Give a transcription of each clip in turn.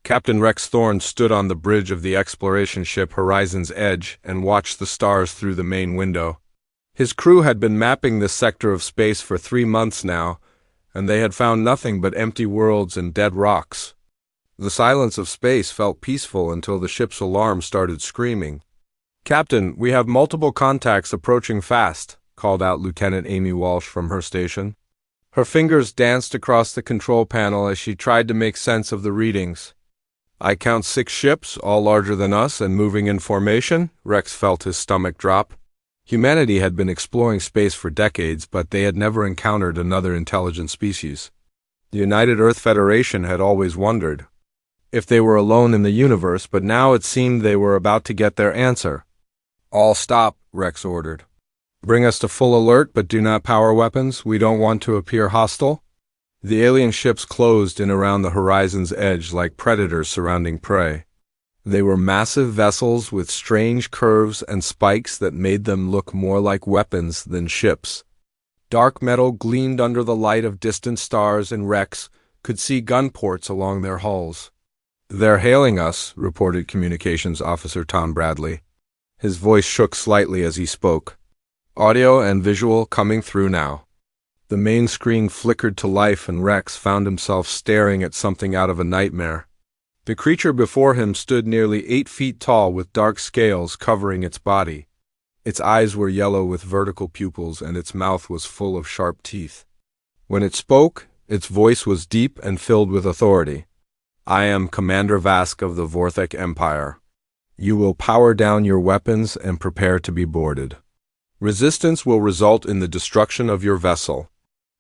Captain Rex Thorne stood on the bridge of the exploration ship Horizon's Edge and watched the stars through the main window. His crew had been mapping this sector of space for 3 months now, and they had found nothing but empty worlds and dead rocks. The silence of space felt peaceful until the ship's alarm started screaming. "Captain, we have multiple contacts approaching fast," called out Lieutenant Amy Walsh from her station. Her fingers danced across the control panel as she tried to make sense of the readings. "I count 6 ships, all larger than us and moving in formation." Rex felt his stomach drop. Humanity had been exploring space for decades, but they had never encountered another intelligent species. The United Earth Federation had always wondered if they were alone in the universe, but now it seemed they were about to get their answer. "All stop," Rex ordered. "Bring us to full alert, but do not power weapons. We don't want to appear hostile." The alien ships closed in around the horizon's edge like predators surrounding prey. They were massive vessels with strange curves and spikes that made them look more like weapons than ships. Dark metal gleamed under the light of distant stars, and Rex could see gun ports along their hulls. "They're hailing us," reported Communications Officer Tom Bradley. His voice shook slightly as he spoke. "Audio and visual coming through now." The main screen flickered to life, and Rex found himself staring at something out of a nightmare. The creature before him stood nearly 8 feet tall with dark scales covering its body. Its eyes were yellow with vertical pupils, and its mouth was full of sharp teeth. When it spoke, its voice was deep and filled with authority. "I am Commander Vask of the Vorthek Empire. You will power down your weapons and prepare to be boarded. Resistance will result in the destruction of your vessel."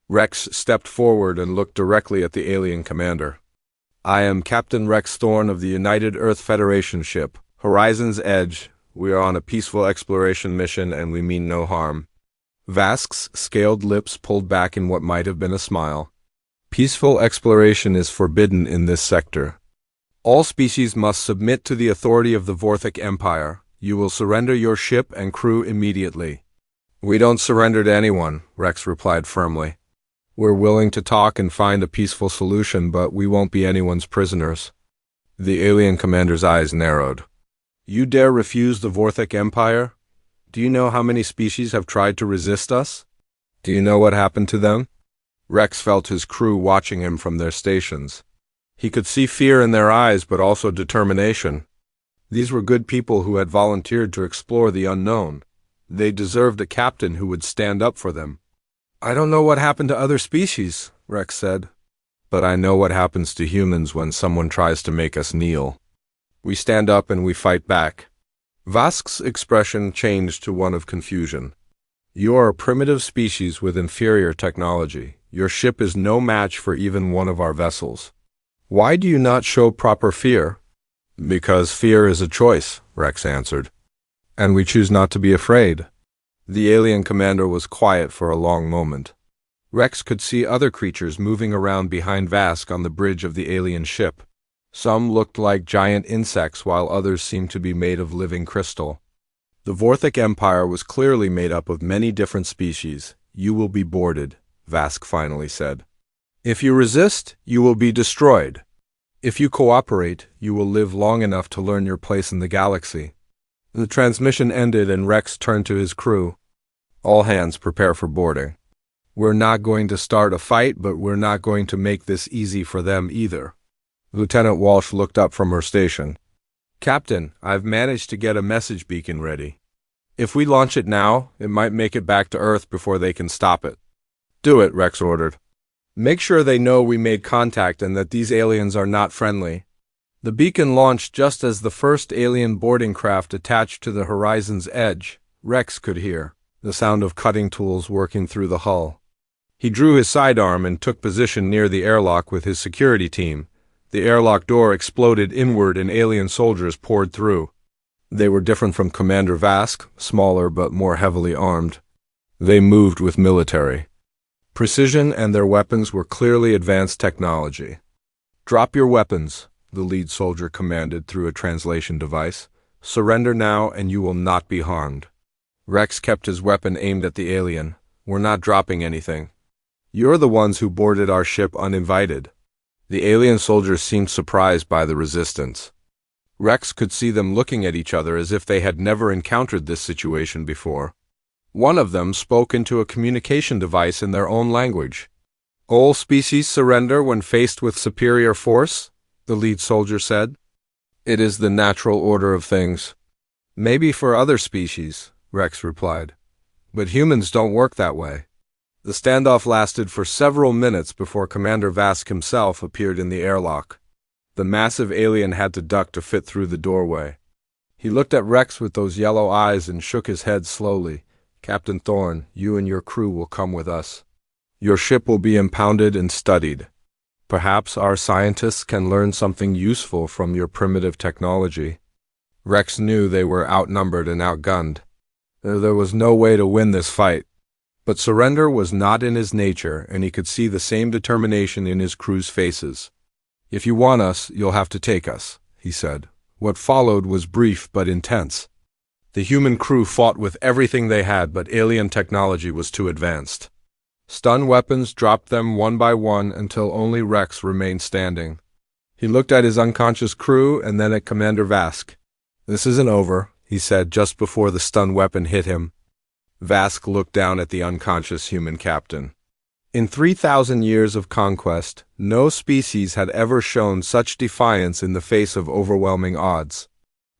Rex stepped forward and looked directly at the alien commander. "I am Captain Rex Thorne of the United Earth Federation ship, Horizon's Edge. We are on a peaceful exploration mission and we mean no harm." Vask's scaled lips pulled back in what might have been a smile. "Peaceful exploration is forbidden in this sector. All species must submit to the authority of the Vorthek Empire. You will surrender your ship and crew immediately." "We don't surrender to anyone," Rex replied firmly. "We're willing to talk and find a peaceful solution, but we won't be anyone's prisoners." The alien commander's eyes narrowed. "You dare refuse the Vorthek Empire? Do you know how many species have tried to resist us? Do you know what happened to them?" Rex felt his crew watching him from their stations. He could see fear in their eyes, but also determination. These were good people who had volunteered to explore the unknown. They deserved a captain who would stand up for them. "I don't know what happened to other species," Rex said. "But I know what happens to humans when someone tries to make us kneel. We stand up and we fight back." Vask's expression changed to one of confusion. "You are a primitive species with inferior technology. Your ship is no match for even one of our vessels. Why do you not show proper fear?" "Because fear is a choice," Rex answered. "And we choose not to be afraid." The alien commander was quiet for a long moment. Rex could see other creatures moving around behind Vask on the bridge of the alien ship. Some looked like giant insects, while others seemed to be made of living crystal. The Vorthek Empire was clearly made up of many different species. "You will be boarded," Vask finally said. "If you resist, you will be destroyed. If you cooperate, you will live long enough to learn your place in the galaxy." The transmission ended and Rex turned to his crew. "All hands prepare for boarding. We're not going to start a fight, but we're not going to make this easy for them either." Lieutenant Walsh looked up from her station. "Captain, I've managed to get a message beacon ready. If we launch it now, it might make it back to Earth before they can stop it." "Do it," Rex ordered. "Make sure they know we made contact and that these aliens are not friendly." The beacon launched just as the first alien boarding craft attached to the Horizon's Edge. Rex could hear the sound of cutting tools working through the hull. He drew his sidearm and took position near the airlock with his security team. The airlock door exploded inward and alien soldiers poured through. They were different from Commander Vask, smaller but more heavily armed. They moved with military precision, and their weapons were clearly advanced technology. "Drop your weapons," the lead soldier commanded through a translation device. "Surrender now and you will not be harmed." Rex kept his weapon aimed at the alien. "We're not dropping anything. You're the ones who boarded our ship uninvited." The alien soldiers seemed surprised by the resistance. Rex could see them looking at each other as if they had never encountered this situation before. One of them spoke into a communication device in their own language. "All species surrender when faced with superior force," the lead soldier said. "It is the natural order of things." "Maybe for other species," Rex replied. "But humans don't work that way." The standoff lasted for several minutes before Commander Vask himself appeared in the airlock. The massive alien had to duck to fit through the doorway. He looked at Rex with those yellow eyes and shook his head slowly. "Captain Thorne, you and your crew will come with us. Your ship will be impounded and studied. Perhaps our scientists can learn something useful from your primitive technology." Rex knew they were outnumbered and outgunned. There was no way to win this fight. But surrender was not in his nature, and he could see the same determination in his crew's faces. "If you want us, you'll have to take us," he said. What followed was brief but intense. The human crew fought with everything they had, but alien technology was too advanced. Stun weapons dropped them one by one until only Rex remained standing. He looked at his unconscious crew and then at Commander Vask. "This isn't over," he said just before the stun weapon hit him. Vask looked down at the unconscious human captain. In 3,000 years of conquest, no species had ever shown such defiance in the face of overwhelming odds.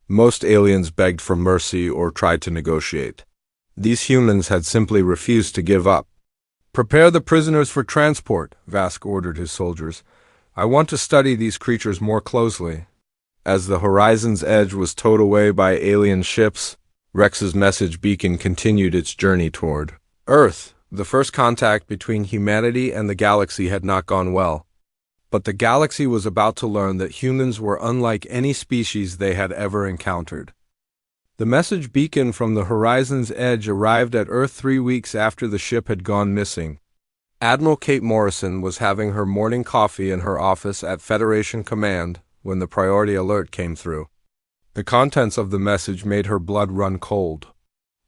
Most aliens begged for mercy or tried to negotiate. These humans had simply refused to give up. "Prepare the prisoners for transport," Vask ordered his soldiers. "I want to study these creatures more closely." As the horizon's edge was towed away by alien ships, Rex's message beacon continued its journey toward Earth. The first contact between humanity and the galaxy had not gone well. But the galaxy was about to learn that humans were unlike any species they had ever encountered. The message beacon from the horizon's edge arrived at Earth 3 weeks after the ship had gone missing. Admiral Kate Morrison was having her morning coffee in her office at Federation Command when the priority alert came through. The contents of the message made her blood run cold.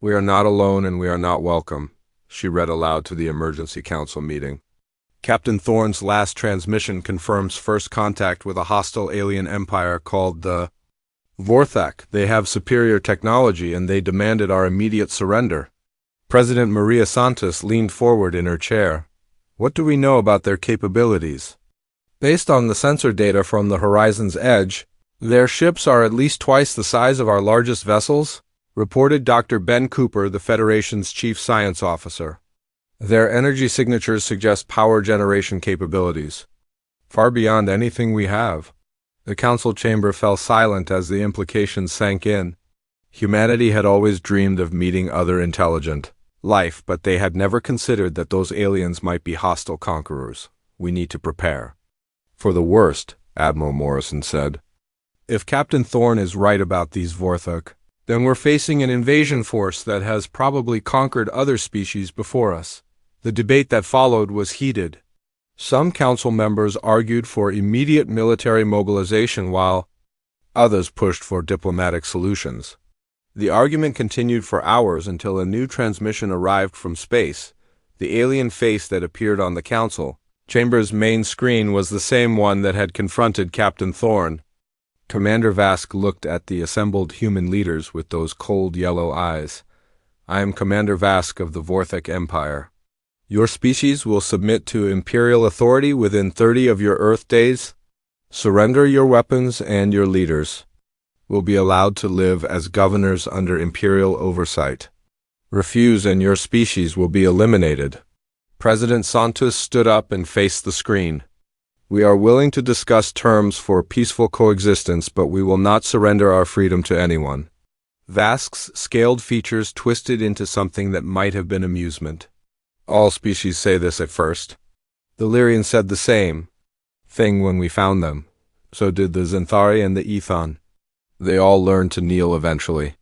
"We are not alone and we are not welcome," she read aloud to the emergency council meeting. "Captain Thorne's last transmission confirms first contact with a hostile alien empire called the Vorthak. They have superior technology and they demanded our immediate surrender." President Maria Santos leaned forward in her chair. "What do we know about their capabilities?" "Based on the sensor data from the horizon's edge, their ships are at least twice the size of our largest vessels," reported Dr. Ben Cooper, the Federation's chief science officer. "Their energy signatures suggest power generation capabilities far beyond anything we have." The council chamber fell silent as the implications sank in. Humanity had always dreamed of meeting other intelligent life, but they had never considered that those aliens might be hostile conquerors. "We need to prepare for the worst," Admiral Morrison said. "If Captain Thorne is right about these Vorthak, then we're facing an invasion force that has probably conquered other species before us." The debate that followed was heated. Some council members argued for immediate military mobilization while others pushed for diplomatic solutions. The argument continued for hours until a new transmission arrived from space. The alien face that appeared on the council chamber's main screen was the same one that had confronted Captain Thorne. Commander Vask looked at the assembled human leaders with those cold yellow eyes. "I am Commander Vask of the Vorthak Empire. Your species will submit to Imperial authority within 30 of your Earth days. Surrender your weapons and your leaders will be allowed to live as governors under Imperial oversight. Refuse and your species will be eliminated." President Santos stood up and faced the screen. "We are willing to discuss terms for peaceful coexistence, but we will not surrender our freedom to anyone." Vask's scaled features twisted into something that might have been amusement. "All species say this at first. The Lyrians said the same thing when we found them. So did the Xanthari and the Ethon. They all learned to kneel eventually."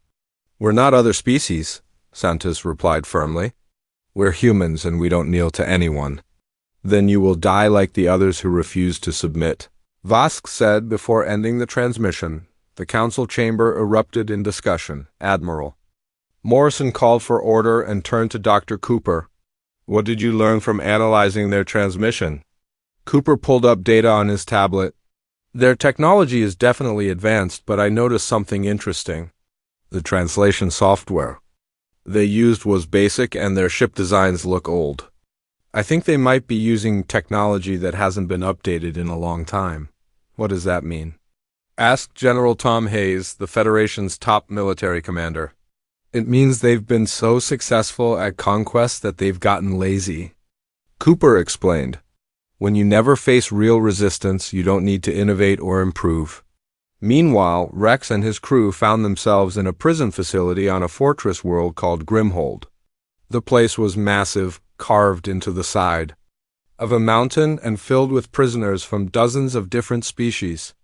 "We're not other species," Santos replied firmly. "We're humans and we don't kneel to anyone." "Then you will die like the others who refuse to submit," Vask said before ending the transmission. The council chamber erupted in discussion. Admiral Morrison called for order and turned to Dr. Cooper. "What did you learn from analyzing their transmission?" Cooper pulled up data on his tablet. Their technology is definitely advanced, but I noticed something interesting. The translation software they used was basic and their ship designs look old. I think they might be using technology that hasn't been updated in a long time. What does that mean? Asked General Tom Hayes, the Federation's top military commander. It means they've been so successful at conquest that they've gotten lazy. Cooper explained, when you never face real resistance, you don't need to innovate or improve. Meanwhile, Rex and his crew found themselves in a prison facility on a fortress world called Grimhold. The place was massive, carved into the side of a mountain and filled with prisoners from dozens of different species.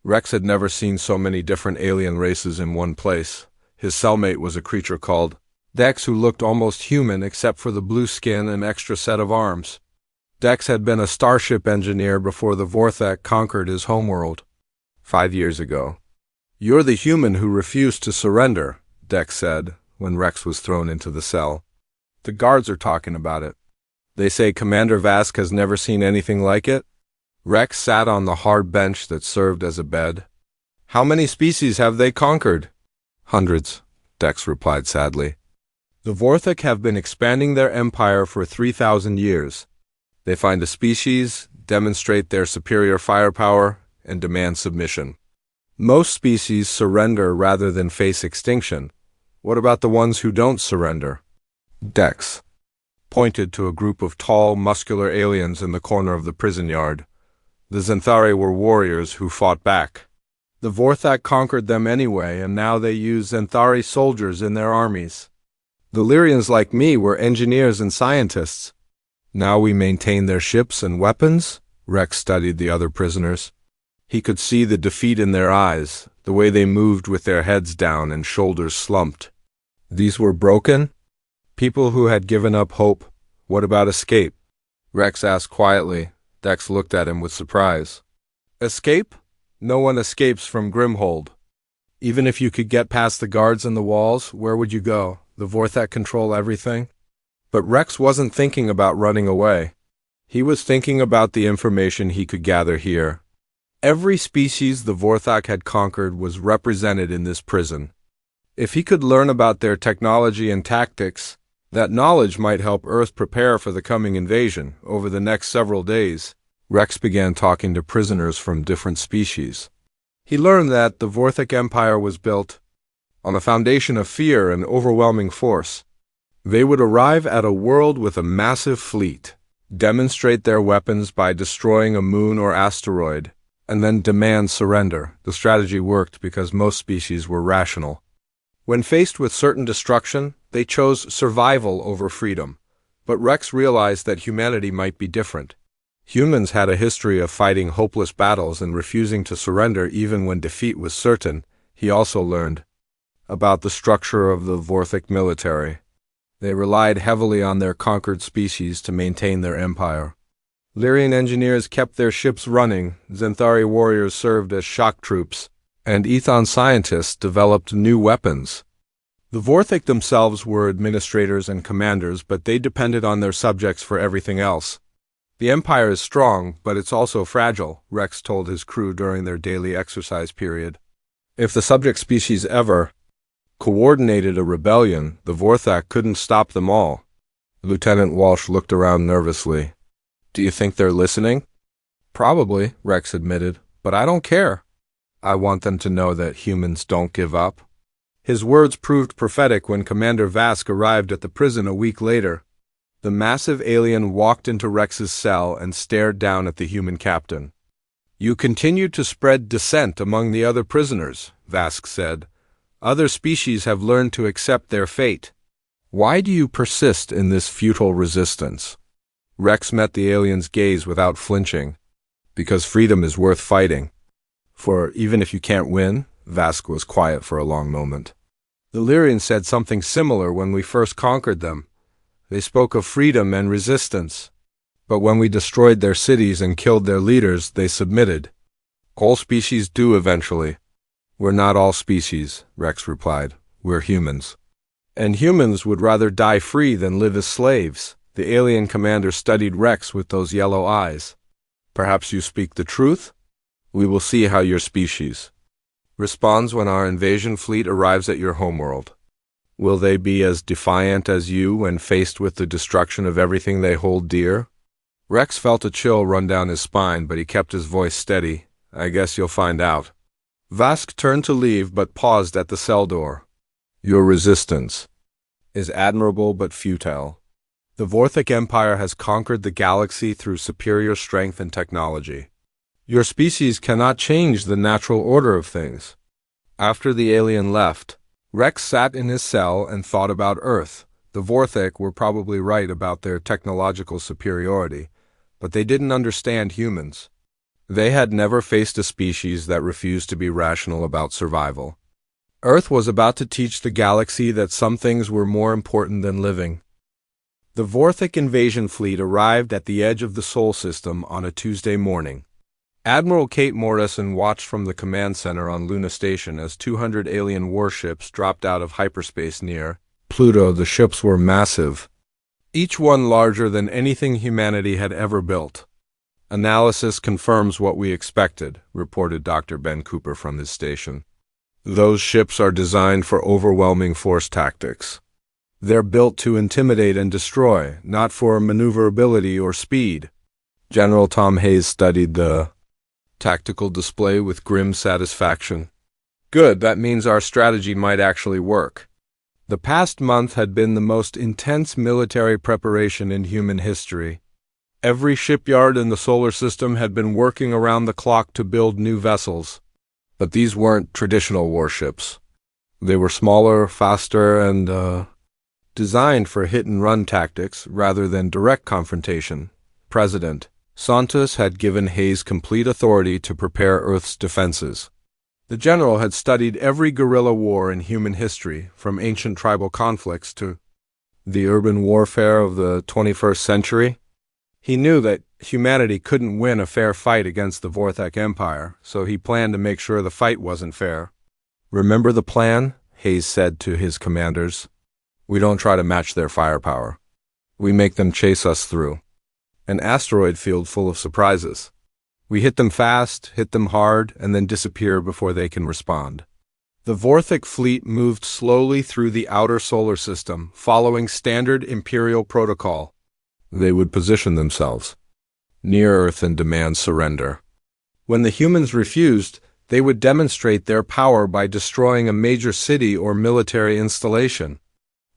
Rex had never seen so many different alien races in one place. His cellmate was a creature called Dex who looked almost human except for the blue skin and extra set of arms. Dex had been a starship engineer before the Vorthak conquered his homeworld 5 years ago. You're the human who refused to surrender, Dex said when Rex was thrown into the cell. The guards are talking about it. They say Commander Vask has never seen anything like it. Rex sat on the hard bench that served as a bed. How many species have they conquered? Hundreds, Dex replied sadly. The Vorthak have been expanding their empire for 3,000 years. They find a species, demonstrate their superior firepower, and demand submission. Most species surrender rather than face extinction. What about the ones who don't surrender? Dex pointed to a group of tall, muscular aliens in the corner of the prison yard. The Zenthari were warriors who fought back. The Vorthak conquered them anyway, and now they use Zenthari soldiers in their armies. The Lyrians like me were engineers and scientists. Now we maintain their ships and weapons? Rex studied the other prisoners. He could see the defeat in their eyes, the way they moved with their heads down and shoulders slumped. These were broken? People who had given up hope. What about escape? Rex asked quietly. Dex looked at him with surprise. Escape? No one escapes from Grimhold. Even if you could get past the guards and the walls, where would you go? The Vorthak control everything? But Rex wasn't thinking about running away. He was thinking about the information he could gather here. Every species the Vorthak had conquered was represented in this prison. If he could learn about their technology and tactics, that knowledge might help Earth prepare for the coming invasion. Over the next several days, Rex began talking to prisoners from different species. He learned that the Vorthak Empire was built on a foundation of fear and overwhelming force. They would arrive at a world with a massive fleet, demonstrate their weapons by destroying a moon or asteroid, and then demand surrender. The strategy worked because most species were rational. When faced with certain destruction, they chose survival over freedom. But Rex realized that humanity might be different. Humans had a history of fighting hopeless battles and refusing to surrender even when defeat was certain. He also learned about the structure of the Vorthak military. They relied heavily on their conquered species to maintain their empire. Lyrian engineers kept their ships running, Zenthari warriors served as shock troops, and Ethon scientists developed new weapons. The Vorthak themselves were administrators and commanders, but they depended on their subjects for everything else. The empire is strong, but it's also fragile, Rex told his crew during their daily exercise period. If the subject species ever coordinated a rebellion, the Vorthak couldn't stop them all. Lieutenant Walsh looked around nervously. Do you think they're listening? Probably, Rex admitted, but I don't care. I want them to know that humans don't give up. His words proved prophetic when Commander Vask arrived at the prison a week later. The massive alien walked into Rex's cell and stared down at the human captain. You continue to spread dissent among the other prisoners, Vask said. Other species have learned to accept their fate. Why do you persist in this futile resistance? Rex met the alien's gaze without flinching. Because freedom is worth fighting. For even if you can't win, Vask was quiet for a long moment. The Lyrians said something similar when we first conquered them. They spoke of freedom and resistance. But when we destroyed their cities and killed their leaders, they submitted. All species do eventually. We're not all species, Rex replied. We're humans. And humans would rather die free than live as slaves. The alien commander studied Rex with those yellow eyes. Perhaps you speak the truth? We will see how your species responds when our invasion fleet arrives at your homeworld. Will they be as defiant as you when faced with the destruction of everything they hold dear? Rex felt a chill run down his spine, but he kept his voice steady. I guess you'll find out. Vask turned to leave, but paused at the cell door. Your resistance is admirable but futile. The Vorthic Empire has conquered the galaxy through superior strength and technology. Your species cannot change the natural order of things. After the alien left, Rex sat in his cell and thought about Earth. The Vorthic were probably right about their technological superiority, but they didn't understand humans. They had never faced a species that refused to be rational about survival. Earth was about to teach the galaxy that some things were more important than living. The Vorthic invasion fleet arrived at the edge of the Sol system on a Tuesday morning. Admiral Kate Morrison watched from the command center on Luna Station as 200 alien warships dropped out of hyperspace near Pluto. The ships were massive, each one larger than anything humanity had ever built. Analysis confirms what we expected, reported Dr. Ben Cooper from his station. Those ships are designed for overwhelming force tactics. They're built to intimidate and destroy, not for maneuverability or speed. General Tom Hayes studied the tactical display with grim satisfaction. Good, that means our strategy might actually work. The past month had been the most intense military preparation in human history. Every shipyard in the solar system had been working around the clock to build new vessels. But these weren't traditional warships. They were smaller, faster, and designed for hit-and-run tactics rather than direct confrontation. President Santos had given Hayes complete authority to prepare Earth's defenses. The general had studied every guerrilla war in human history, from ancient tribal conflicts to the urban warfare of the 21st century. He knew that humanity couldn't win a fair fight against the Vorthic Empire, so he planned to make sure the fight wasn't fair. Remember the plan? Hayes said to his commanders. We don't try to match their firepower. We make them chase us through an asteroid field full of surprises. We hit them fast, hit them hard, and then disappear before they can respond. The Vorthic fleet moved slowly through the outer solar system, following standard Imperial protocol. They would position themselves near Earth and demand surrender. When the humans refused, they would demonstrate their power by destroying a major city or military installation.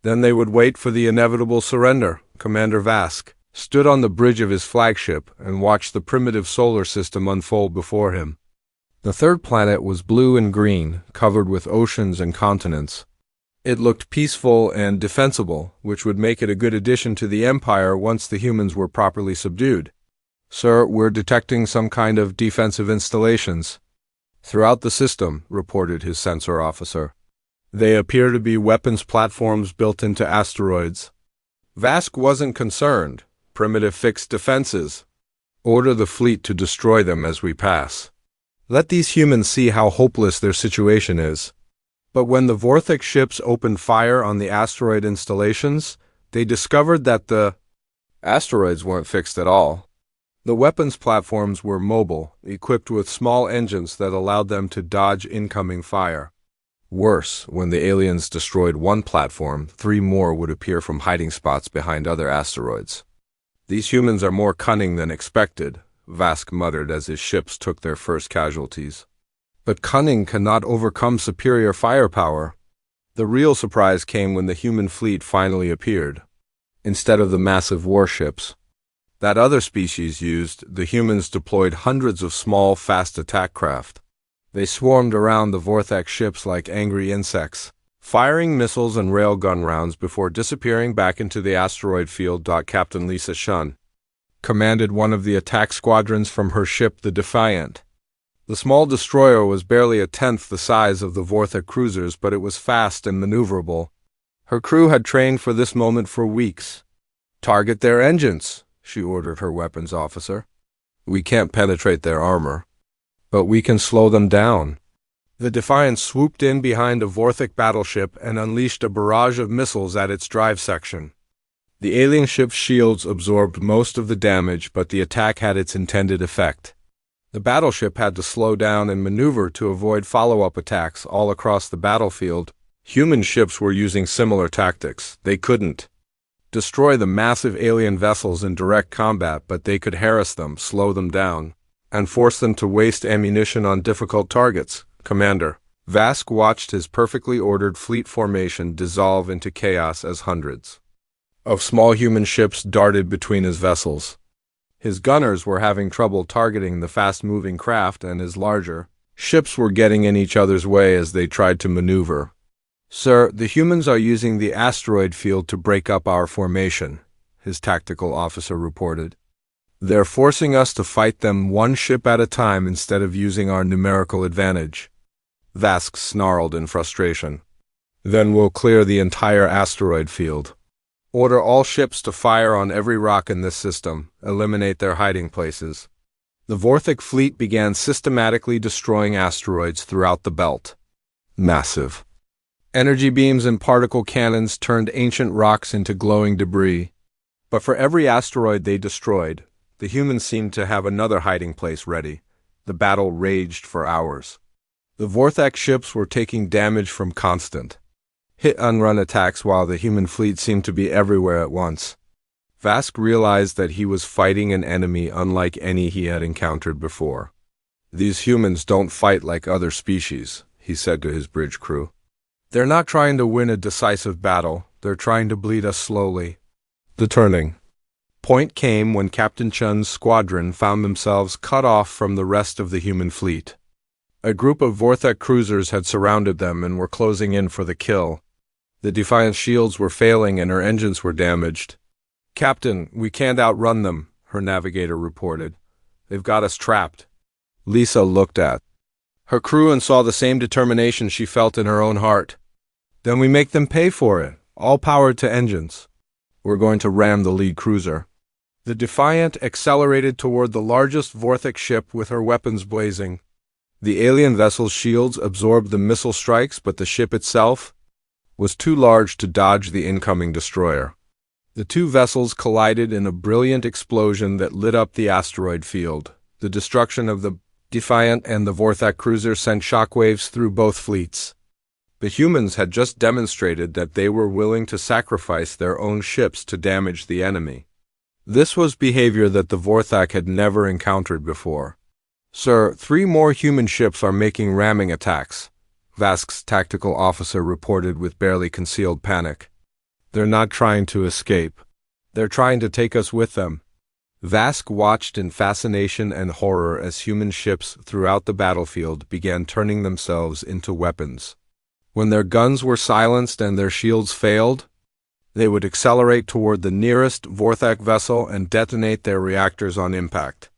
Then they would wait for the inevitable surrender. Commander Vask stood on the bridge of his flagship and watched the primitive solar system unfold before him. The third planet was blue and green, covered with oceans and continents. It looked peaceful and defensible, which would make it a good addition to the Empire once the humans were properly subdued. Sir, we're detecting some kind of defensive installations throughout the system, reported his sensor officer. They appear to be weapons platforms built into asteroids. Vask wasn't concerned. Primitive fixed defenses. Order the fleet to destroy them as we pass. Let these humans see how hopeless their situation is. But when the Vorthic ships opened fire on the asteroid installations, they discovered that the asteroids weren't fixed at all. The weapons platforms were mobile, equipped with small engines that allowed them to dodge incoming fire. Worse, when the aliens destroyed one platform, 3 more would appear from hiding spots behind other asteroids. These humans are more cunning than expected, Vask muttered as his ships took their first casualties. But cunning cannot overcome superior firepower. The real surprise came when the human fleet finally appeared. Instead of the massive warships that other species used, the humans deployed hundreds of small, fast attack craft. They swarmed around the Vorthic ships like angry insects, firing missiles and railgun rounds before disappearing back into the asteroid field. Captain Lisa Shun commanded one of the attack squadrons from her ship, the Defiant. The small destroyer was barely a tenth the size of the Vorthic cruisers, but it was fast and maneuverable. Her crew had trained for this moment for weeks. Target their engines, she ordered her weapons officer. We can't penetrate their armor, but we can slow them down. The Defiant swooped in behind a Vorthic battleship and unleashed a barrage of missiles at its drive section. The alien ship's shields absorbed most of the damage, but the attack had its intended effect. The battleship had to slow down and maneuver to avoid follow-up attacks all across the battlefield. Human ships were using similar tactics. They couldn't destroy the massive alien vessels in direct combat, but they could harass them, slow them down, and force them to waste ammunition on difficult targets. Commander Vask watched his perfectly ordered fleet formation dissolve into chaos as hundreds of small human ships darted between his vessels. His gunners were having trouble targeting the fast-moving craft, and his larger ships were getting in each other's way as they tried to maneuver. "Sir, the humans are using the asteroid field to break up our formation," his tactical officer reported. "They're forcing us to fight them one ship at a time instead of using our numerical advantage." Vask snarled in frustration. "Then we'll clear the entire asteroid field. Order all ships to fire on every rock in this system. Eliminate their hiding places." The Vorthic fleet began systematically destroying asteroids throughout the belt. Massive energy beams and particle cannons turned ancient rocks into glowing debris. But for every asteroid they destroyed, the humans seemed to have another hiding place ready. The battle raged for hours. The Vorthak ships were taking damage from constant hit-and-run attacks while the human fleet seemed to be everywhere at once. Vask realized that he was fighting an enemy unlike any he had encountered before. "These humans don't fight like other species," he said to his bridge crew. "They're not trying to win a decisive battle, they're trying to bleed us slowly." The turning point came when Captain Chun's squadron found themselves cut off from the rest of the human fleet. A group of Vorthak cruisers had surrounded them and were closing in for the kill. The Defiant's shields were failing and her engines were damaged. "Captain, we can't outrun them," her navigator reported. "They've got us trapped." Lisa looked at her crew and saw the same determination she felt in her own heart. "Then we make them pay for it, all power to engines. We're going to ram the lead cruiser." The Defiant accelerated toward the largest Vorthic ship with her weapons blazing. The alien vessel's shields absorbed the missile strikes, but the ship itself was too large to dodge the incoming destroyer. The two vessels collided in a brilliant explosion that lit up the asteroid field. The destruction of the Defiant and the Vorthak cruiser sent shockwaves through both fleets. The humans had just demonstrated that they were willing to sacrifice their own ships to damage the enemy. This was behavior that the Vorthak had never encountered before. "Sir, 3 more human ships are making ramming attacks," Vask's tactical officer reported with barely concealed panic. "They're not trying to escape. They're trying to take us with them." Vask watched in fascination and horror as human ships throughout the battlefield began turning themselves into weapons. When their guns were silenced and their shields failed, they would accelerate toward the nearest Vorthak vessel and detonate their reactors on impact.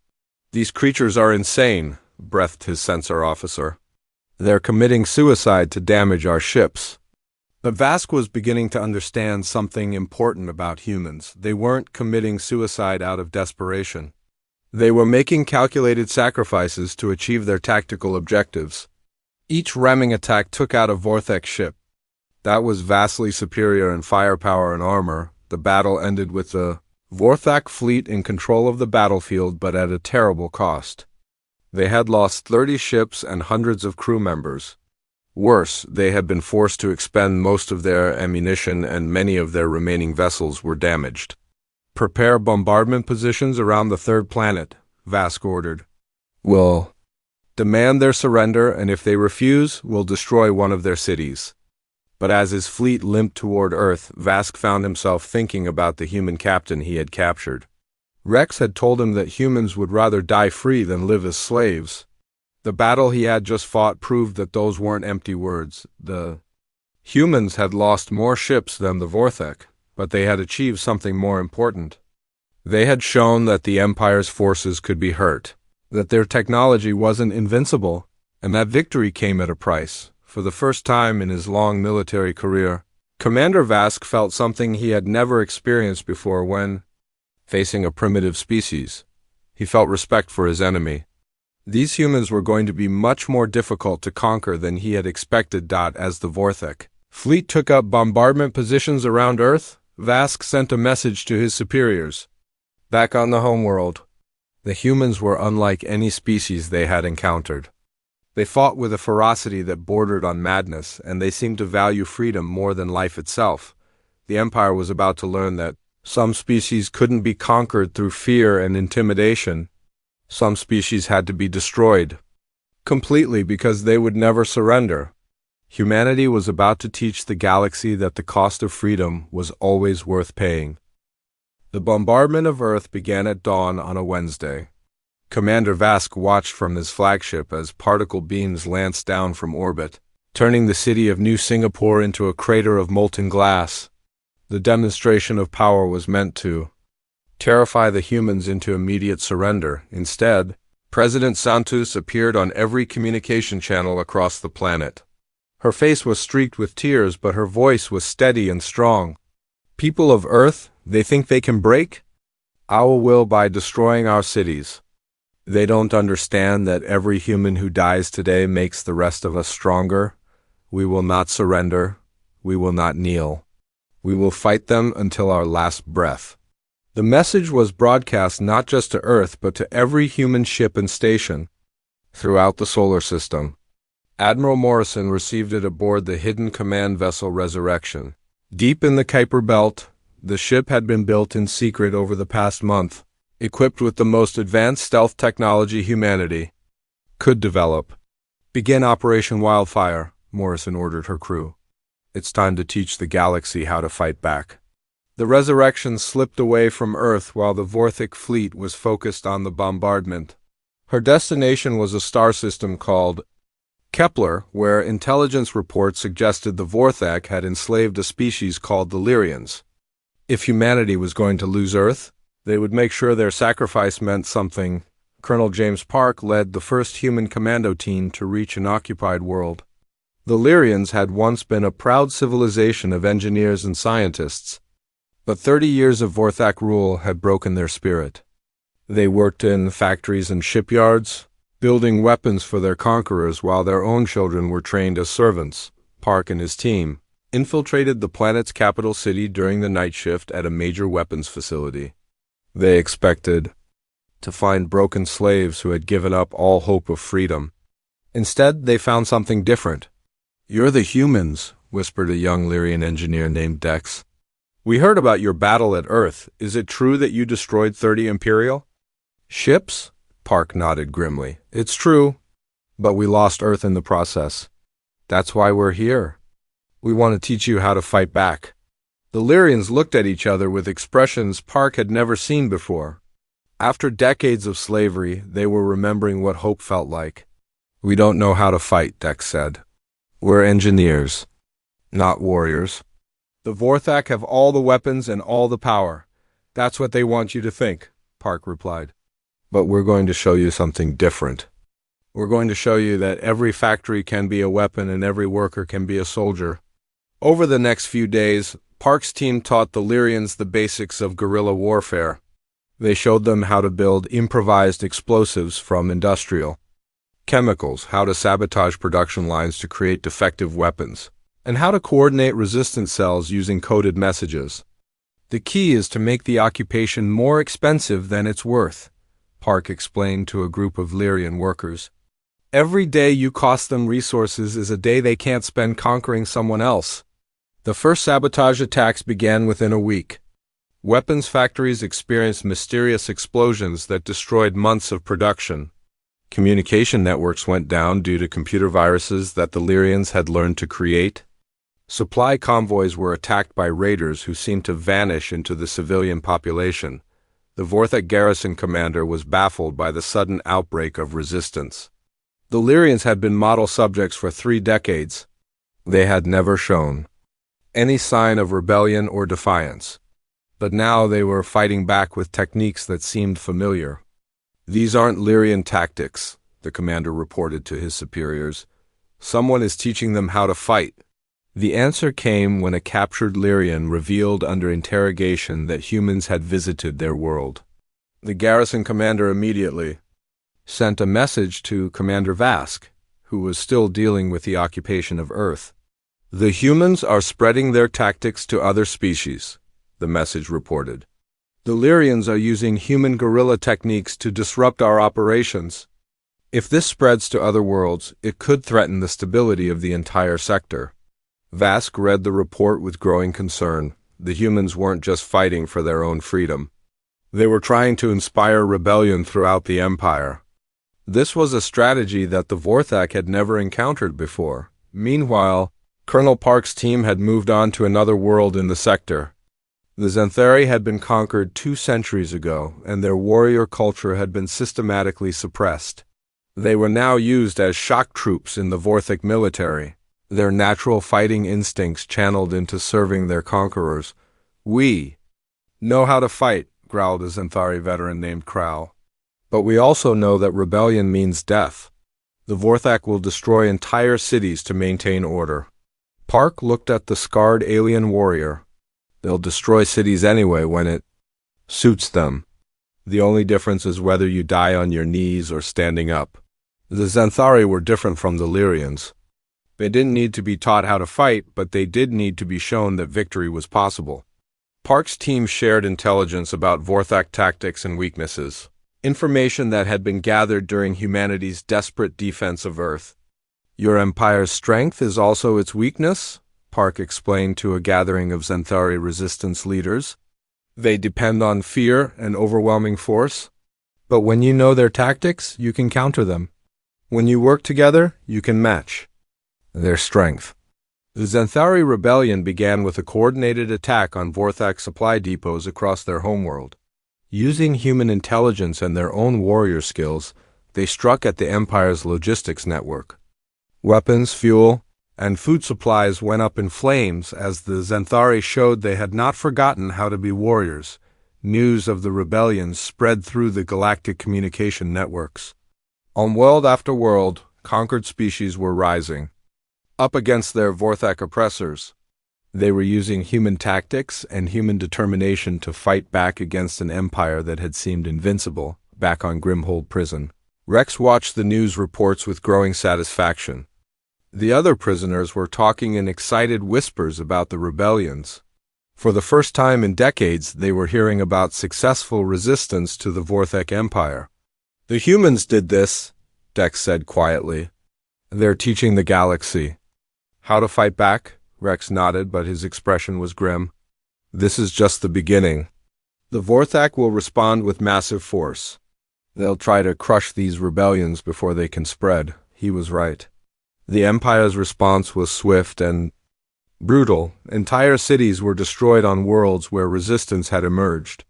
"These creatures are insane," breathed his sensor officer. "They're committing suicide to damage our ships." But Vask was beginning to understand something important about humans. They weren't committing suicide out of desperation. They were making calculated sacrifices to achieve their tactical objectives. Each ramming attack took out a Vorthak ship. That was vastly superior in firepower and armor. The battle ended with the Vorthak fleet in control of the battlefield, but at a terrible cost. They had lost 30 ships and hundreds of crew members. Worse, they had been forced to expend most of their ammunition and many of their remaining vessels were damaged. "Prepare bombardment positions around the third planet," Vask ordered. "We'll demand their surrender, and if they refuse, we'll destroy one of their cities." But as his fleet limped toward Earth, Vask found himself thinking about the human captain he had captured. Rex had told him that humans would rather die free than live as slaves. The battle he had just fought proved that those weren't empty words. The humans had lost more ships than the Vorthak, but they had achieved something more important. They had shown that the Empire's forces could be hurt, that their technology wasn't invincible, and that victory came at a price. For the first time in his long military career, Commander Vask felt something he had never experienced before when, facing a primitive species, he felt respect for his enemy. These humans were going to be much more difficult to conquer than he had expected. As the Vorthak fleet took up bombardment positions around Earth, Vask sent a message to his superiors. Back on the homeworld, the humans were unlike any species they had encountered. They fought with a ferocity that bordered on madness, and they seemed to value freedom more than life itself. The Empire was about to learn that some species couldn't be conquered through fear and intimidation. Some species had to be destroyed completely because they would never surrender. Humanity was about to teach the galaxy that the cost of freedom was always worth paying. The bombardment of Earth began at dawn on a Wednesday. Commander Vask watched from his flagship as particle beams lanced down from orbit, turning the city of New Singapore into a crater of molten glass. The demonstration of power was meant to terrify the humans into immediate surrender. Instead, President Santos appeared on every communication channel across the planet. Her face was streaked with tears, but her voice was steady and strong. People of Earth, they think they can break our will by destroying our cities. They don't understand that every human who dies today makes the rest of us stronger. We will not surrender. We will not kneel. We will fight them until our last breath. The message was broadcast not just to Earth, but to every human ship and station throughout the solar system. Admiral Morrison received it aboard the hidden command vessel Resurrection. Deep in the Kuiper Belt, the ship had been built in secret over the past month, equipped with the most advanced stealth technology humanity could develop. Begin Operation Wildfire, Morrison ordered her crew. It's time to teach the galaxy how to fight back. The Resurrection slipped away from Earth while the Vorthic fleet was focused on the bombardment. Her destination was a star system called Kepler, where intelligence reports suggested the Vorthak had enslaved a species called the Lyrians. If humanity was going to lose Earth, they would make sure their sacrifice meant something. Colonel James Park led the first human commando team to reach an occupied world. The Lyrians had once been a proud civilization of engineers and scientists, but 30 years of Vorthak rule had broken their spirit. They worked in factories and shipyards, building weapons for their conquerors while their own children were trained as servants. Park and his team infiltrated the planet's capital city during the night shift at a major weapons facility. They expected to find broken slaves who had given up all hope of freedom. Instead, they found something different. "You're the humans," whispered a young Lyrian engineer named Dex. "We heard about your battle at Earth. Is it true that you destroyed 30 Imperial ships?" Park nodded grimly. "It's true, but we lost Earth in the process. That's why we're here. We want to teach you how to fight back." The Lyrians looked at each other with expressions Park had never seen before. After decades of slavery, they were remembering what hope felt like. "We don't know how to fight," Dex said. "We're engineers, not warriors. The Vorthak have all the weapons and all the power. That's what they want you to think," Park replied. "But we're going to show you something different. We're going to show you that every factory can be a weapon and every worker can be a soldier." Over the next few days, Park's team taught the Lyrians the basics of guerrilla warfare. They showed them how to build improvised explosives from industrial chemicals, how to sabotage production lines to create defective weapons, and how to coordinate resistance cells using coded messages. "The key is to make the occupation more expensive than it's worth," Park explained to a group of Lyrian workers. "Every day you cost them resources is a day they can't spend conquering someone else." The first sabotage attacks began within a week. Weapons factories experienced mysterious explosions that destroyed months of production. Communication networks went down due to computer viruses that the Lyrians had learned to create. Supply convoys were attacked by raiders who seemed to vanish into the civilian population. The Vorthak garrison commander was baffled by the sudden outbreak of resistance. The Lyrians had been model subjects for 3 decades. They had never shown any sign of rebellion or defiance. But now they were fighting back with techniques that seemed familiar. "These aren't Lyrian tactics," the commander reported to his superiors. "Someone is teaching them how to fight." The answer came when a captured Lyrian revealed under interrogation that humans had visited their world. The garrison commander immediately sent a message to Commander Vask, who was still dealing with the occupation of Earth. "The humans are spreading their tactics to other species. the message reported. The Lyrians are using human guerrilla techniques to disrupt our operations. If this spreads to other worlds, it could threaten the stability of the entire sector. Vask read the report with growing concern. The humans weren't just fighting for their own freedom. They were trying to inspire rebellion throughout the Empire. This was a strategy that the Vorthak had never encountered before. Meanwhile, Colonel Park's team had moved on to another world in the sector. The Xanthari had been conquered 2 centuries ago, and their warrior culture had been systematically suppressed. They were now used as shock troops in the Vorthak military, their natural fighting instincts channeled into serving their conquerors. "We know how to fight," growled a Xanthari veteran named Krau. "But we also know that rebellion means death. The Vorthak will destroy entire cities to maintain order." Park looked at the scarred alien warrior. "They'll destroy cities anyway when it suits them. The only difference is whether you die on your knees or standing up." The Xanthari were different from the Lyrians. They didn't need to be taught how to fight, but they did need to be shown that victory was possible. Park's team shared intelligence about Vorthak tactics and weaknesses, information that had been gathered during humanity's desperate defense of Earth. "Your Empire's strength is also its weakness," Park explained to a gathering of Xanthari resistance leaders. "They depend on fear and overwhelming force. But when you know their tactics, you can counter them. When you work together, you can match their strength." The Xanthari rebellion began with a coordinated attack on Vorthak supply depots across their homeworld. Using human intelligence and their own warrior skills, they struck at the Empire's logistics network. Weapons, fuel, and food supplies went up in flames as the Xanthari showed they had not forgotten how to be warriors. News of the rebellion spread through the galactic communication networks. On world after world, conquered species were rising, up against their Vorthak oppressors. They were using human tactics and human determination to fight back against an empire that had seemed invincible, back on Grimhold Prison. Rex watched the news reports with growing satisfaction. The other prisoners were talking in excited whispers about the rebellions. For the first time in decades, they were hearing about successful resistance to the Vorthak Empire. "The humans did this," Dex said quietly. "They're teaching the galaxy how to fight back." Rex nodded, but his expression was grim. "This is just the beginning. The Vorthak will respond with massive force. They'll try to crush these rebellions before they can spread." He was right. The Empire's response was swift and brutal. Entire cities were destroyed on worlds where resistance had emerged.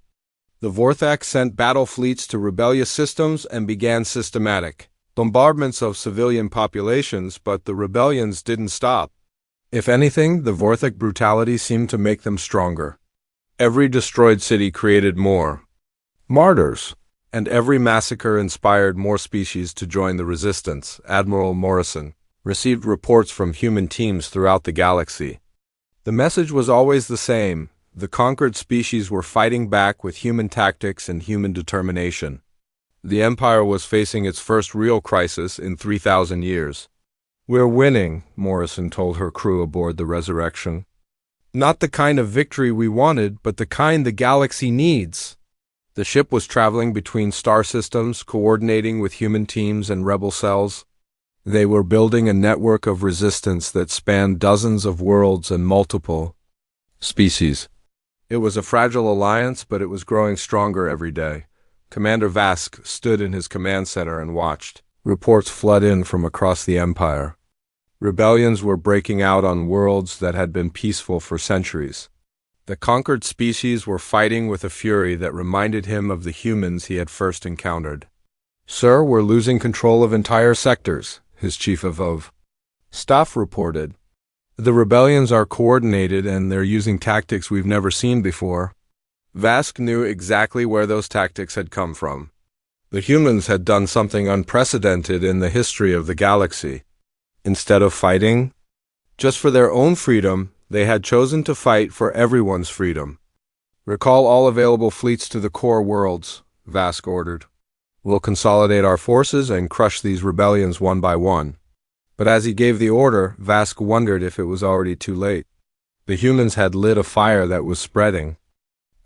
The Vorthak sent battle fleets to rebellious systems and began systematic bombardments of civilian populations, but the rebellions didn't stop. If anything, the Vorthak brutality seemed to make them stronger. Every destroyed city created more martyrs, and every massacre inspired more species to join the resistance. Admiral Morrison received reports from human teams throughout the galaxy. The message was always the same. The conquered species were fighting back with human tactics and human determination. The Empire was facing its first real crisis in 3,000 years. "We're winning," Morrison told her crew aboard the Resurrection. "Not the kind of victory we wanted, but the kind the galaxy needs." The ship was traveling between star systems, coordinating with human teams and rebel cells. They were building a network of resistance that spanned dozens of worlds and multiple species. It was a fragile alliance, but it was growing stronger every day. Commander Vask stood in his command center and watched. Reports flood in from across the Empire. Rebellions were breaking out on worlds that had been peaceful for centuries. The conquered species were fighting with a fury that reminded him of the humans he had first encountered. "Sir, we're losing control of entire sectors," his chief of staff reported. "The rebellions are coordinated and they're using tactics we've never seen before." Vask knew exactly where those tactics had come from. The humans had done something unprecedented in the history of the galaxy. Instead of fighting just for their own freedom, they had chosen to fight for everyone's freedom. "Recall all available fleets to the core worlds," Vask ordered. "We'll consolidate our forces and crush these rebellions one by one." But as he gave the order, Vask wondered if it was already too late. The humans had lit a fire that was spreading.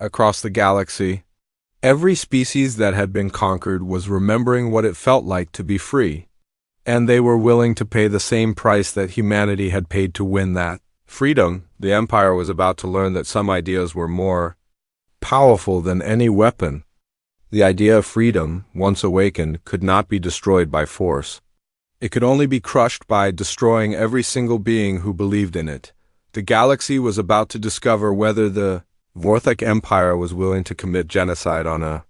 Across the galaxy, every species that had been conquered was remembering what it felt like to be free, and they were willing to pay the same price that humanity had paid to win that freedom. The Empire was about to learn that some ideas were more powerful than any weapon. The idea of freedom, once awakened, could not be destroyed by force. It could only be crushed by destroying every single being who believed in it. The galaxy was about to discover whether the Vorthak Empire was willing to commit genocide on a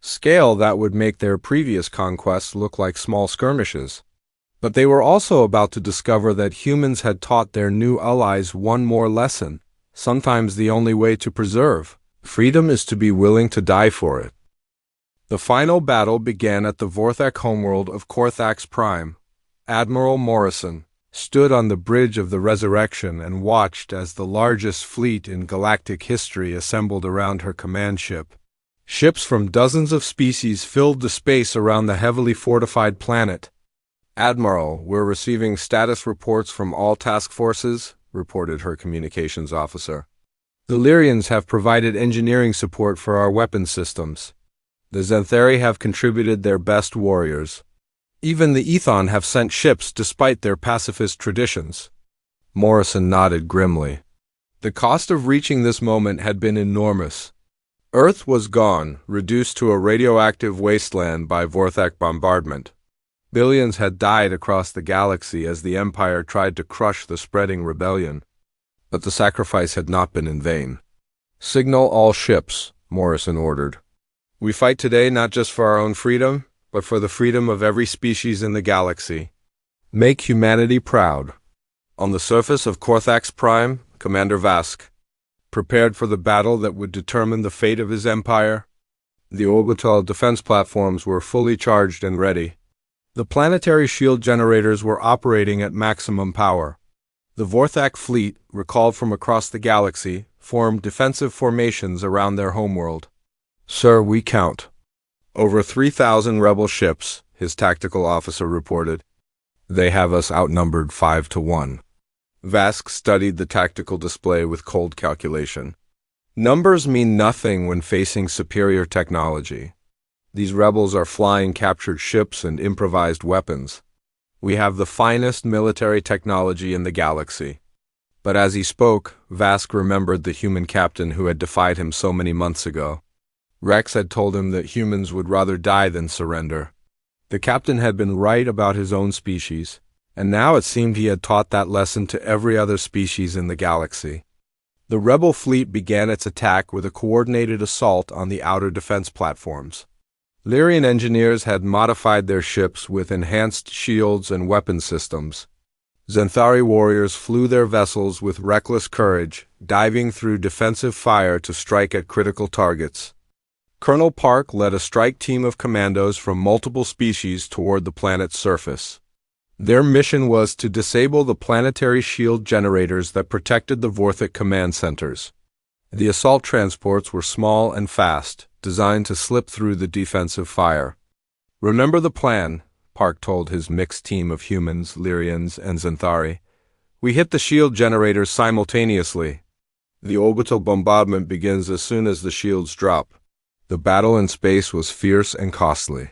scale that would make their previous conquests look like small skirmishes. But they were also about to discover that humans had taught their new allies one more lesson. Sometimes the only way to preserve freedom is to be willing to die for it. The final battle began at the Vorthak homeworld of Korthax Prime. Admiral Morrison stood on the bridge of the Resurrection and watched as the largest fleet in galactic history assembled around her command ship. Ships from dozens of species filled the space around the heavily fortified planet. "Admiral, we're receiving status reports from all task forces," reported her communications officer. "The Lyrians have provided engineering support for our weapon systems. The Xanthari have contributed their best warriors. Even the Ethon have sent ships despite their pacifist traditions." Morrison nodded grimly. The cost of reaching this moment had been enormous. Earth was gone, reduced to a radioactive wasteland by Vorthak bombardment. Billions had died across the galaxy as the Empire tried to crush the spreading rebellion. But the sacrifice had not been in vain. "Signal all ships," Morrison ordered. "We fight today not just for our own freedom, but for the freedom of every species in the galaxy. Make humanity proud." On the surface of Korthax Prime, Commander Vask prepared for the battle that would determine the fate of his empire. The orbital defense platforms were fully charged and ready. The planetary shield generators were operating at maximum power. The Vorthak fleet, recalled from across the galaxy, formed defensive formations around their homeworld. "Sir, we count over 3,000 rebel ships," his tactical officer reported. "They have us outnumbered 5-1. Vask studied the tactical display with cold calculation. Numbers mean nothing when facing superior technology. These rebels are flying captured ships and improvised weapons. We have the finest military technology in the galaxy." But as he spoke, Vask remembered the human captain who had defied him so many months ago. Rex had told him that humans would rather die than surrender. The captain had been right about his own species, and now it seemed he had taught that lesson to every other species in the galaxy. The rebel fleet began its attack with a coordinated assault on the outer defense platforms. Lyrian engineers had modified their ships with enhanced shields and weapon systems. Xanthari warriors flew their vessels with reckless courage, diving through defensive fire to strike at critical targets. Colonel Park led a strike team of commandos from multiple species toward the planet's surface. Their mission was to disable the planetary shield generators that protected the Vorthak command centers. The assault transports were small and fast, designed to slip through the defensive fire. "Remember the plan," Park told his mixed team of humans, Lyrians, and Xanthari. "We hit the shield generators simultaneously. The orbital bombardment begins as soon as the shields drop." The battle in space was fierce and costly.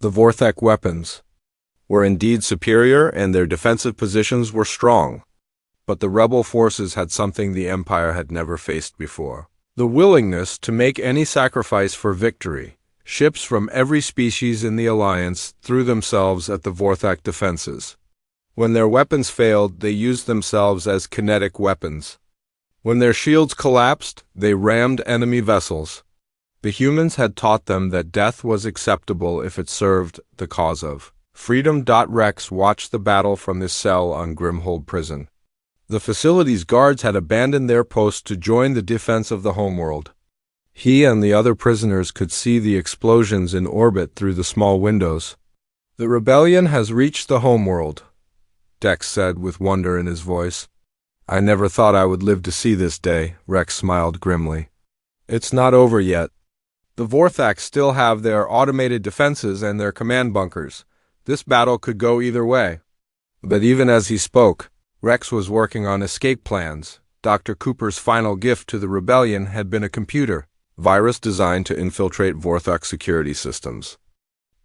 The Vorthak weapons were indeed superior and their defensive positions were strong. But the rebel forces had something the Empire had never faced before: the willingness to make any sacrifice for victory. Ships from every species in the Alliance threw themselves at the Vorthak defenses. When their weapons failed, they used themselves as kinetic weapons. When their shields collapsed, they rammed enemy vessels. The humans had taught them that death was acceptable if it served the cause of freedom. Rex watched the battle from his cell on Grimhold Prison. The facility's guards had abandoned their post to join the defense of the homeworld. He and the other prisoners could see the explosions in orbit through the small windows. "The rebellion has reached the homeworld," Dex said with wonder in his voice. "I never thought I would live to see this day," Rex smiled grimly. "It's not over yet. The Vorthak still have their automated defenses and their command bunkers. This battle could go either way." But even as he spoke, Rex was working on escape plans. Dr. Cooper's final gift to the rebellion had been a computer. virus designed to infiltrate Vorthok security systems.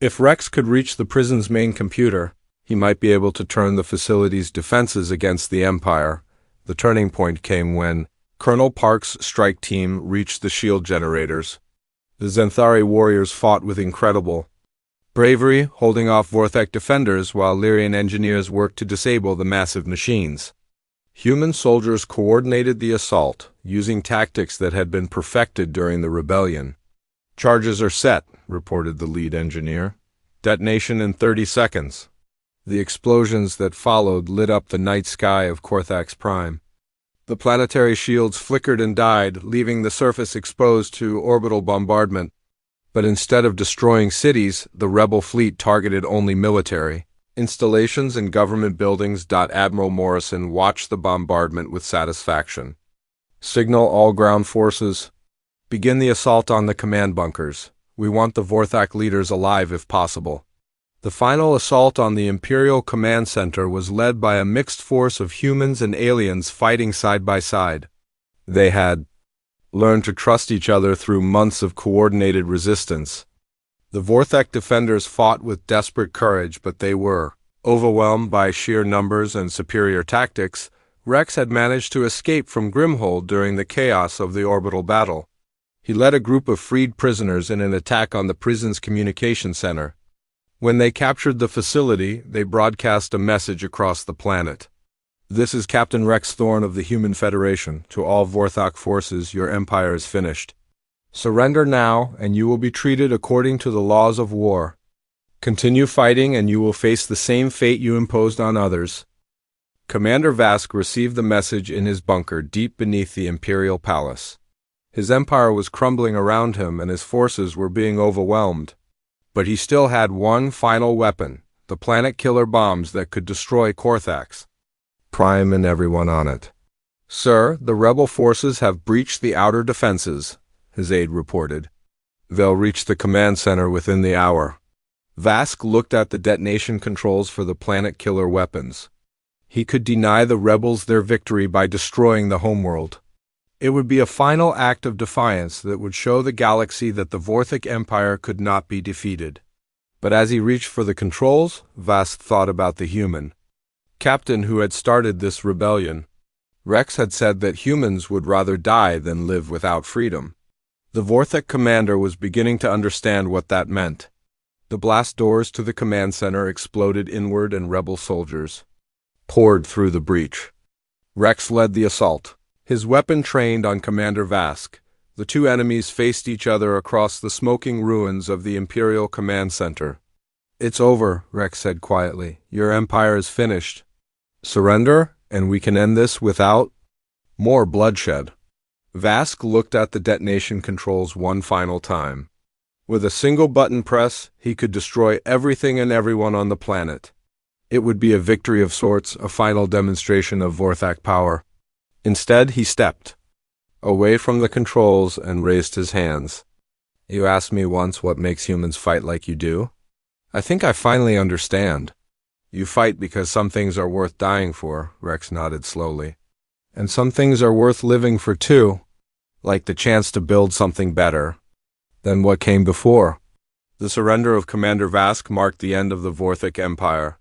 If Rex could reach the prison's main computer, he might be able to turn the facility's defenses against the Empire. The turning point came when Colonel Park's strike team reached the shield generators. The Zenthari warriors fought with incredible bravery, holding off Vorthok defenders while Lyrian engineers worked to disable the massive machines. Human soldiers coordinated the assault, using tactics that had been perfected during the rebellion. "Charges are set," reported the lead engineer. "Detonation in 30 seconds. The explosions that followed lit up the night sky of Korthax Prime. The planetary shields flickered and died, leaving the surface exposed to orbital bombardment. But instead of destroying cities, the rebel fleet targeted only military installations and government buildings. Admiral Morrison watched the bombardment with satisfaction. "Signal all ground forces. Begin the assault on the command bunkers. We want the Vorthok leaders alive if possible." The final assault on the Imperial Command Center was led by a mixed force of humans and aliens fighting side by side. They had learned to trust each other through months of coordinated resistance. The Vorthok defenders fought with desperate courage, but they were overwhelmed by sheer numbers and superior tactics. Rex had managed to escape from Grimhold during the chaos of the orbital battle. He led a group of freed prisoners in an attack on the prison's communication center. When they captured the facility, they broadcast a message across the planet. "This is Captain Rex Thorne of the Human Federation. To all Vorthok forces, your empire is finished. Surrender now, and you will be treated according to the laws of war. Continue fighting, and you will face the same fate you imposed on others." Commander Vask received the message in his bunker deep beneath the Imperial Palace. His empire was crumbling around him, and his forces were being overwhelmed. But he still had one final weapon, the planet-killer bombs that could destroy Korthax Prime and everyone on it. "Sir, the rebel forces have breached the outer defenses," his aide reported. "They'll reach the command center within the hour." Vask looked at the detonation controls for the planet-killer weapons. He could deny the rebels their victory by destroying the homeworld. It would be a final act of defiance that would show the galaxy that the Vorthok Empire could not be defeated. But as he reached for the controls, Vask thought about the human captain who had started this rebellion. Rex had said that humans would rather die than live without freedom. The Vorthok commander was beginning to understand what that meant. The blast doors to the command center exploded inward and rebel soldiers poured through the breach. Rex led the assault, his weapon trained on Commander Vask. The two enemies faced each other across the smoking ruins of the Imperial Command Center. "It's over," Rex said quietly. "Your empire is finished. Surrender, and we can end this without more bloodshed." Vask looked at the detonation controls one final time. With a single button press, he could destroy everything and everyone on the planet. It would be a victory of sorts, a final demonstration of Vorthok power. Instead, he stepped away from the controls and raised his hands. "You asked me once what makes humans fight like you do. I think I finally understand. You fight because some things are worth dying for," Rex nodded slowly. "And some things are worth living for too, like the chance to build something better than what came before." The surrender of Commander Vask marked the end of the Vorthok Empire.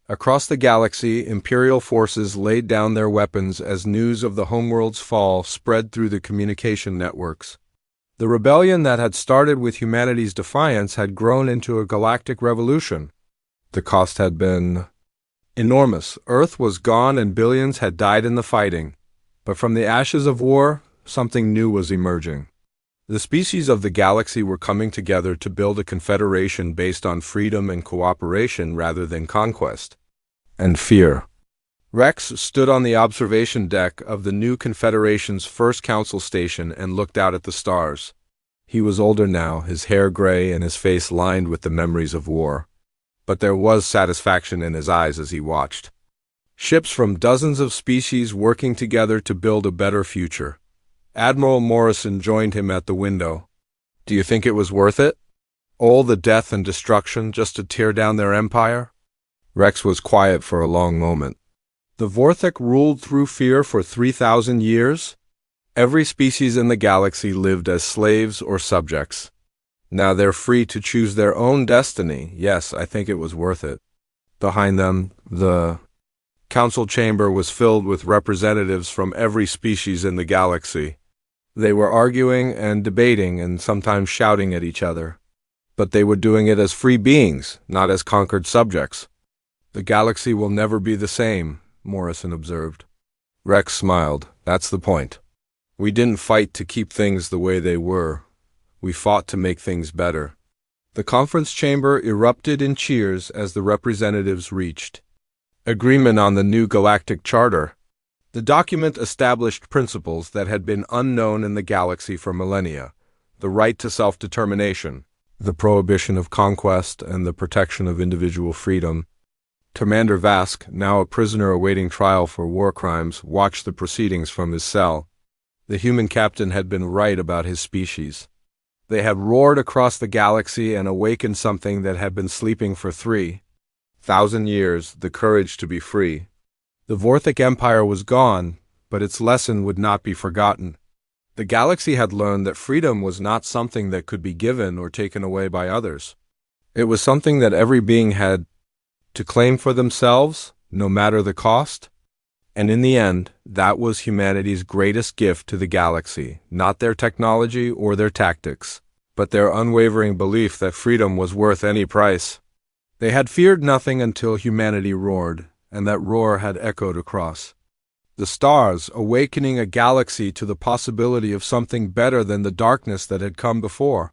Across the galaxy, Imperial forces laid down their weapons as news of the homeworld's fall spread through the communication networks. The rebellion that had started with humanity's defiance had grown into a galactic revolution. The cost had been enormous. Earth was gone and billions had died in the fighting. But from the ashes of war, something new was emerging. The species of the galaxy were coming together to build a confederation based on freedom and cooperation rather than conquest and fear. Rex stood on the observation deck of the new confederation's first council station and looked out at the stars. He was older now, his hair gray and his face lined with the memories of war. But there was satisfaction in his eyes as he watched. Ships from dozens of species working together to build a better future. Admiral Morrison joined him at the window. "Do you think it was worth it? All the death and destruction just to tear down their empire?" Rex was quiet for a long moment. The Vorthok ruled through fear for 3,000 years? Every species in the galaxy lived as slaves or subjects. Now they're free to choose their own destiny. Yes, I think it was worth it. Behind them, the council chamber was filled with representatives from every species in the galaxy. They were arguing and debating and sometimes shouting at each other. But they were doing it as free beings, not as conquered subjects. The galaxy will never be the same, Morrison observed. Rex smiled. That's the point. We didn't fight to keep things the way they were. We fought to make things better. The conference chamber erupted in cheers as the representatives reached agreement on the new Galactic Charter. The document established principles that had been unknown in the galaxy for millennia: the right to self-determination, the prohibition of conquest, and the protection of individual freedom. Commander Vask, now a prisoner awaiting trial for war crimes, watched the proceedings from his cell. The human captain had been right about his species. They had roared across the galaxy and awakened something that had been sleeping for 3,000 years, the courage to be free. The Vorthic Empire was gone, but its lesson would not be forgotten. The galaxy had learned that freedom was not something that could be given or taken away by others. It was something that every being had to claim for themselves, no matter the cost. And in the end, that was humanity's greatest gift to the galaxy, not their technology or their tactics, but their unwavering belief that freedom was worth any price. They had feared nothing until humanity roared, and that roar had echoed across the stars, awakening a galaxy to the possibility of something better than the darkness that had come before.